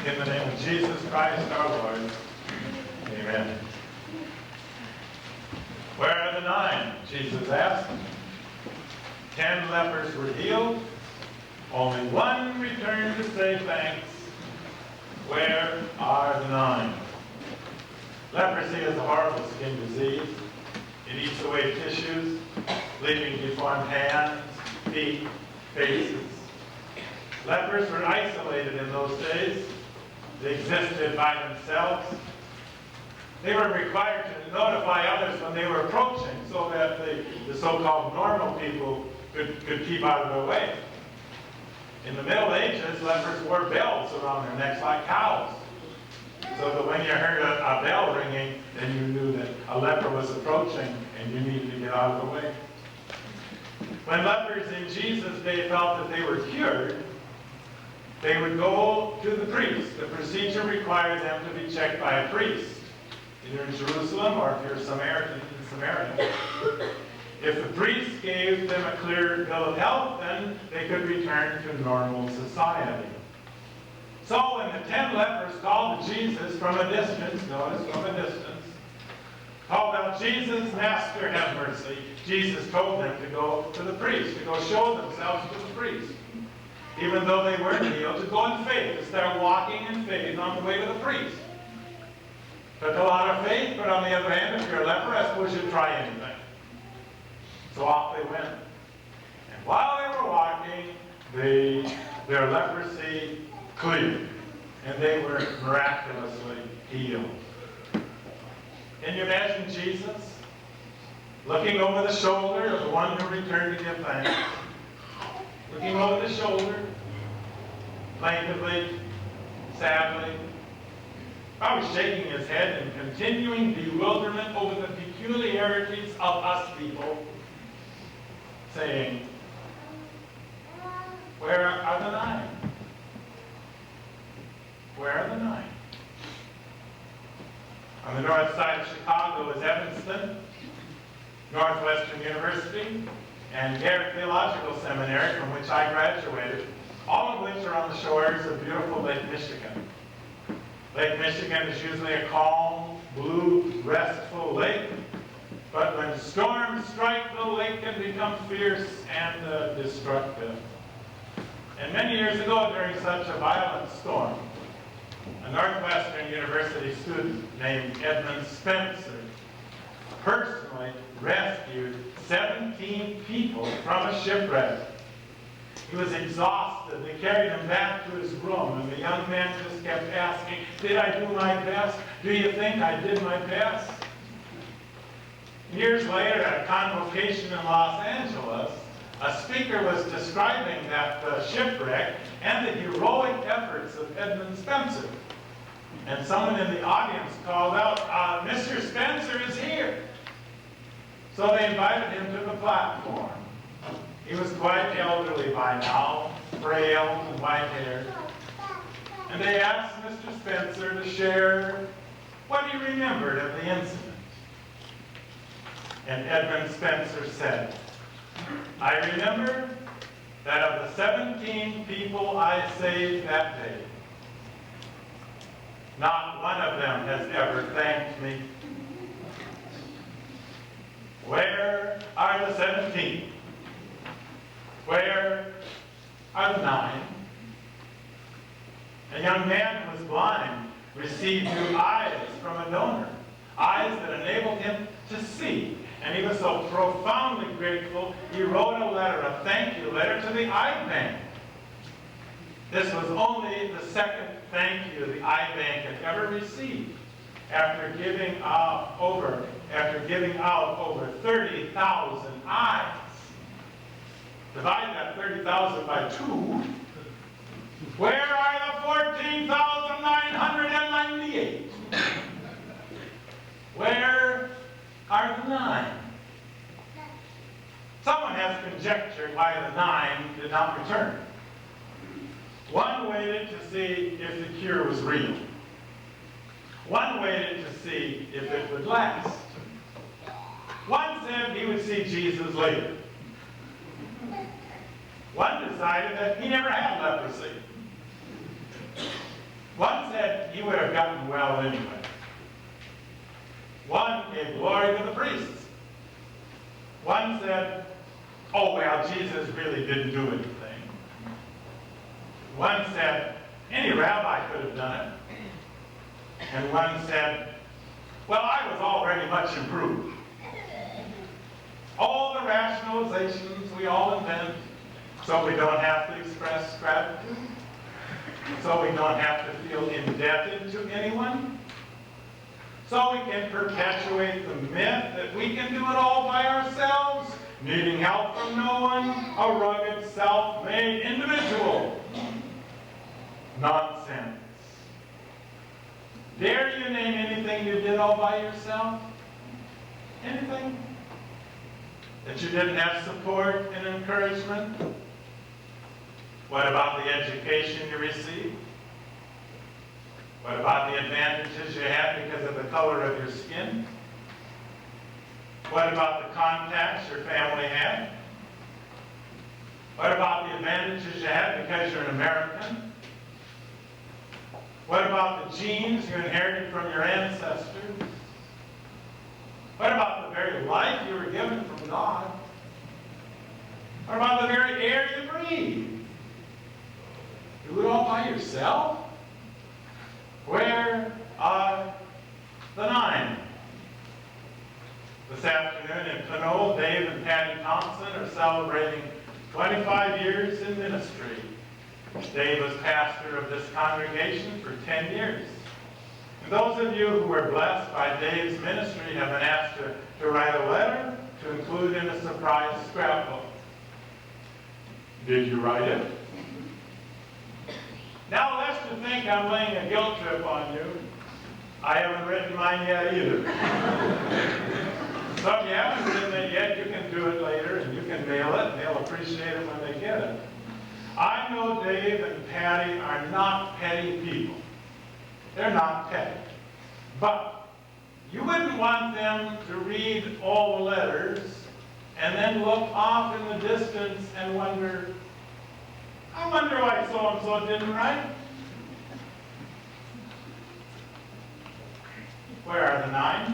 In the name of Jesus Christ our Lord. Amen. Where are the 9? Jesus asked. 10 lepers were healed. Only 1 returned to say thanks. Where are the 9? Leprosy is a horrible skin disease. It eats away tissues, leaving deformed hands, feet, faces. Lepers were isolated in those days. They existed by themselves. They were required to notify others when they were approaching so that the so-called normal people could keep out of their way. In the Middle Ages, lepers wore bells around their necks like cows, so that when you heard a bell ringing, then you knew that a leper was approaching and you needed to get out of the way. When lepers in Jesus' day felt that they were cured, they would go to the priest. The procedure required them to be checked by a priest, either in Jerusalem or if you're Samaritan. If the priest gave them a clear bill of health, then they could return to normal society. So when the 10 lepers called to Jesus from a distance, notice from a distance, called out, "Jesus, Master, have mercy," Jesus told them to go to the priest, to go show themselves to the priest. Even though they weren't healed, to go in faith, to start walking in faith on the way to the priest. Took a lot of faith, but on the other hand, if you're a leper, I suppose you'd try anything. So off they went. And while they were walking, their leprosy cleared, and they were miraculously healed. Can you imagine Jesus looking over the shoulder of the one who returned to give thanks? Looking over the shoulder, plaintively, sadly, probably shaking his head in continuing bewilderment over the peculiarities of us people, saying, "Where are the 9? Where are the 9? On the north side of Chicago is Evanston, Northwestern University, and Garrett Theological Seminary, from which I graduated, all of which are on the shores of beautiful Lake Michigan. Lake Michigan is usually a calm, blue, restful lake, but when storms strike, the lake can become fierce and destructive. And many years ago, during such a violent storm, a Northwestern University student named Edmund Spencer personally rescued 17 people from a shipwreck. He was exhausted. They carried him back to his room, and the young man just kept asking, "Did I do my best? Do you think I did my best?" Years later, at a convocation in Los Angeles, a speaker was describing that shipwreck and the heroic efforts of Edmund Spencer. And someone in the audience called out, "Mr. Spencer is here." So they invited him to the platform. He was quite elderly by now, frail and white-haired. And they asked Mr. Spencer to share what he remembered of the incident. And Edmund Spencer said, "I remember that of the 17 people I saved that day, not one of them has ever thanked me. Where are the 17? Where are the 9? A young man who was blind received new eyes from a donor, eyes that enabled him to see. And he was so profoundly grateful, he wrote a letter, a thank you letter to the eye bank. This was only the second thank you the eye bank had ever received after giving out over 30,000 eyes. Divide that 30,000 by 2. Where are the 14,998? Where are the 9? Someone has conjectured why the 9 did not return. One waited to see if the cure was real. One waited to see if it would last. One said he would see Jesus later. One decided that he never had leprosy. One he would have gotten well anyway. One gave glory to the priests. One said, oh, well, Jesus really didn't do anything. One said, any rabbi could have done it. And one said, well, I was already much improved. All the rationalizations we all invent so we don't have to express gratitude, so we don't have to feel indebted to anyone, so we can perpetuate the myth that we can do it all by ourselves, needing help from no one, a rugged, self-made individual. Nonsense. Dare you name anything you did all by yourself? Anything? That you didn't have support and encouragement? What about the education you received? What about the advantages you had because of the color of your skin? What about the contacts your family had? What about the advantages you had because you're an American? What about the genes you inherited from your ancestors? What about the very life you were given from God? What about the very air you breathe? Do it all by yourself? Where are the 9? This afternoon in Pinole, Dave and Patty Thompson are celebrating 25 years in ministry. Dave was pastor of this congregation for 10 years. And those of you who were blessed by Dave's ministry have been asked to write a letter to include in a surprise scrapbook. Did you write it? Now, lest you think I'm laying a guilt trip on you, I haven't written mine yet either. So if you haven't written it yet, you can do it later, and you can mail it, and they'll appreciate it when they get it. I know Dave and Patty are not petty people. They're not petty. But you wouldn't want them to read all the letters and then look off in the distance and wonder, I wonder why so-and-so didn't write. Where are the 9?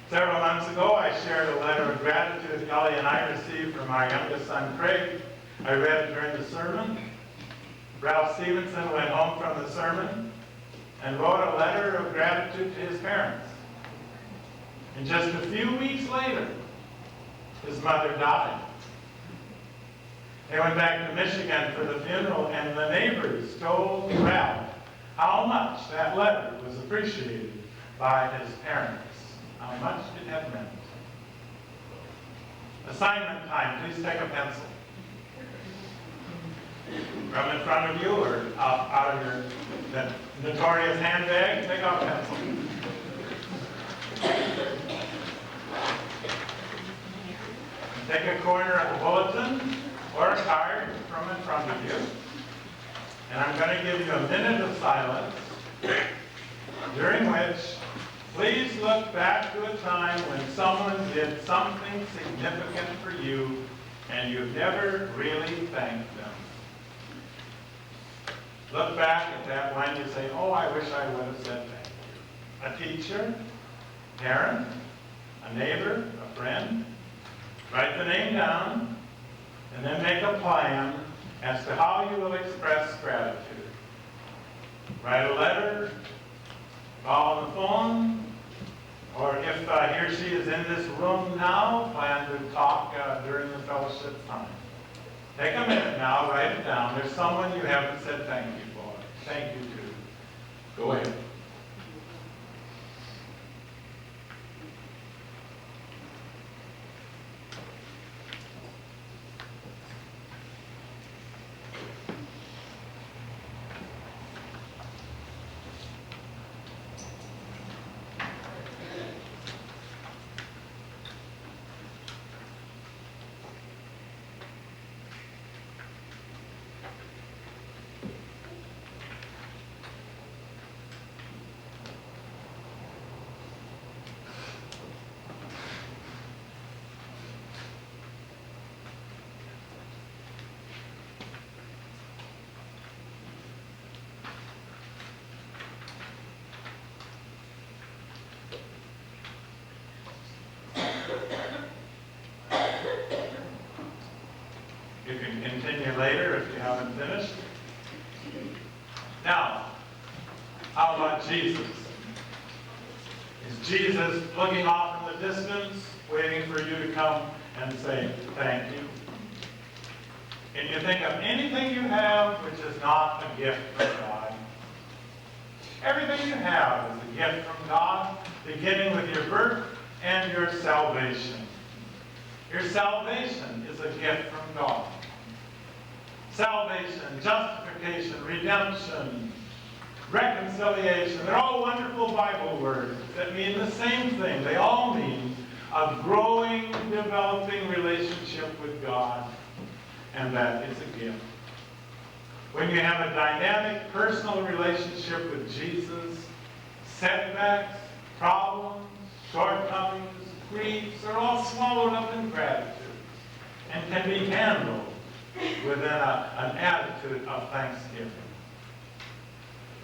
Several months ago, I shared a letter of gratitude Ellie and I received from our youngest son, Craig. I read it during the sermon. Ralph Stevenson went home from the sermon and wrote a letter of gratitude to his parents. And just a few weeks later, his mother died. They went back to Michigan for the funeral, and the neighbors told Ralph how much that letter was appreciated by his parents, how much it had meant. Assignment time, please take a pencil. From in front of you or out of your notorious handbag, take out a pencil. Take a corner of a bulletin or a card from in front of you. And I'm going to give you a minute of silence, during which please look back to a time when someone did something significant for you and you've never really thanked them. Look back at that one, you say, oh, I wish I would have said thank you. A teacher, parent, a neighbor, a friend. Write the name down, and then make a plan as to how you will express gratitude. Write a letter, call on the phone, or if he or she is in this room now, plan to talk during the fellowship time. Take a minute now, write it down. There's someone you haven't said thank you for. Thank you to. Go ahead. later if you haven't finished. Now, how about Jesus? Is Jesus looking off in the distance, waiting for you to come and say, thank you? Can you think of anything you have which is not a gift from God? Everything you have is a gift from God, beginning with your birth and your salvation. Your salvation is a gift from God. Salvation, justification, redemption, reconciliation, they're all wonderful Bible words that mean the same thing. They all mean a growing, developing relationship with God, and that is a gift. When you have a dynamic, personal relationship with Jesus, setbacks, problems, shortcomings, griefs are all swallowed up in gratitude and can be handled within an attitude of thanksgiving.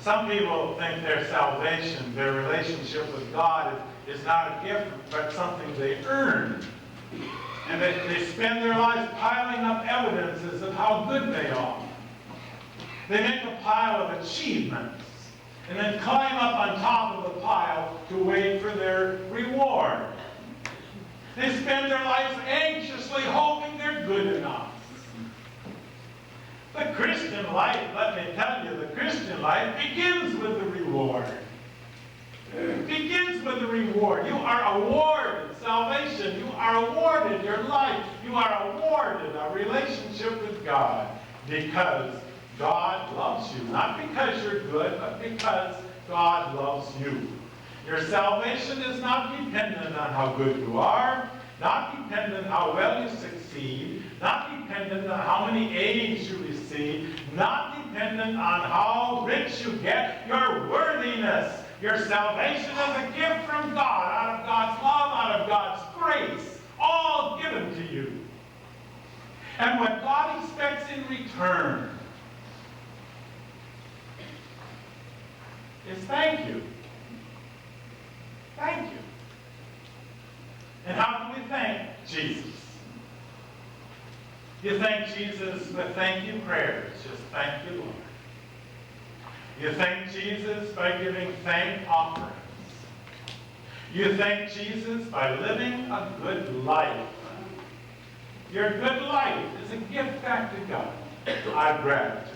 Some people think their salvation, their relationship with God is not a gift, but something they earn. And they spend their lives piling up evidences of how good they are. They make a pile of achievements and then climb up on top of the pile to wait for their reward. They spend their lives anxiously hoping they're good enough. The Christian life, let me tell you, the Christian life begins with the reward. It begins with the reward. You are awarded salvation. You are awarded your life. You are awarded a relationship with God because God loves you. Not because you're good, but because God loves you. Your salvation is not dependent on how good you are, not dependent on how well you succeed, not dependent on how many A's you receive, not dependent on how rich you get. Your worthiness, your salvation is a gift from God, out of God's love, out of God's grace, all given to you. And what God expects in return is thank you. Thank you. And how can we thank Jesus? You thank Jesus with thank you prayers. Just thank you, Lord. You thank Jesus by giving thank offerings. You thank Jesus by living a good life. Your good life is a gift back to God out of gratitude.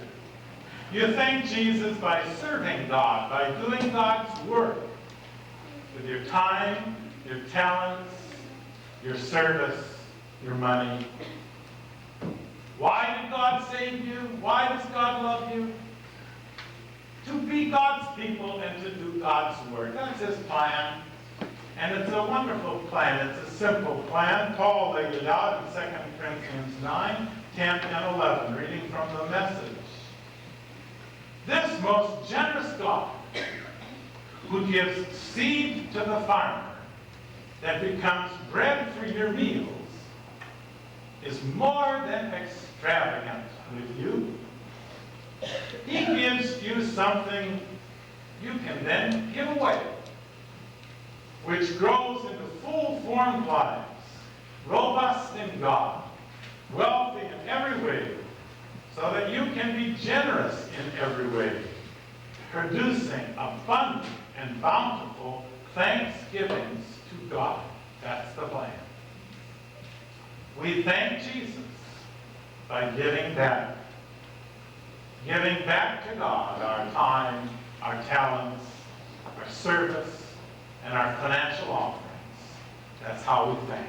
You thank Jesus by serving God, by doing God's work with your time, your talents, your service, your money. Why did God save you? Why does God love you? To be God's people and to do God's work. That's His plan. And it's a wonderful plan. It's a simple plan. Paul laid it out in 2 Corinthians 9, 10, and 11, reading from the Message. This most generous God, who gives seed to the farmer that becomes bread for your meals, is more than extravagant with you. He gives you something you can then give away, which grows into full-formed lives, robust in God, wealthy in every way, so that you can be generous in every way, producing abundant and bountiful thanksgivings to God. That's the plan. We thank Jesus by giving back to God our time, our talents, our service, and our financial offerings. That's how we thank.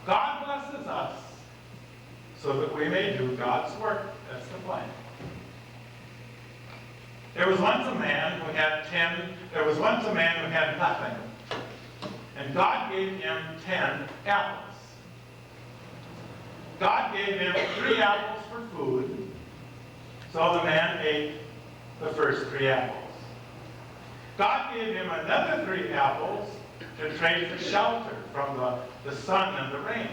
God blesses us so that we may do God's work. That's the plan. There was once a man who had nothing. And God gave him 10 apples. God gave him 3 apples for food. So the man ate the first 3 apples. God gave him another 3 apples to trade for shelter from the sun and the rain.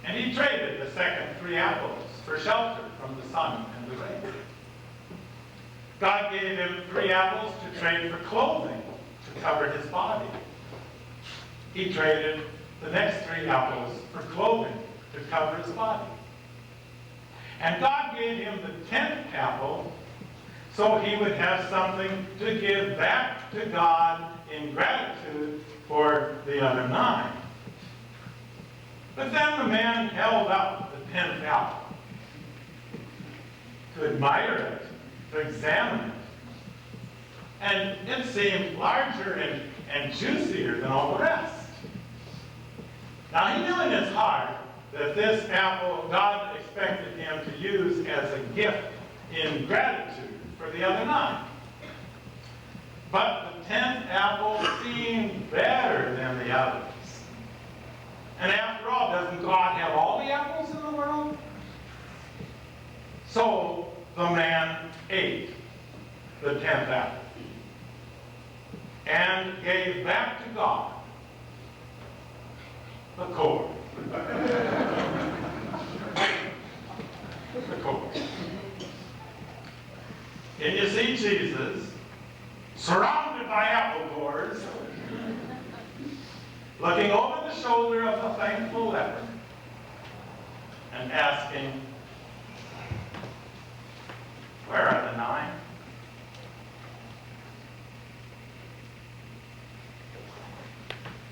And he traded the second 3 apples for shelter from the sun and the rain. God gave him 3 apples to trade for clothing to cover his body. He traded the next 3 apples for clothing to cover his body. And God gave him the 10th apple so he would have something to give back to God in gratitude for the other 9. But then the man held up the 10th apple to admire it, to examine it. And it seemed larger and juicier than all the rest. Now he knew in his heart that this apple God expected him to use as a gift in gratitude for the other 9. But the 10th apple seemed better than the others. And after all, doesn't God have all the apples in the world? So the man ate the 10th apple and gave back to God the core. The core. And you see Jesus surrounded by apple cores, looking over the shoulder of the thankful leper and asking,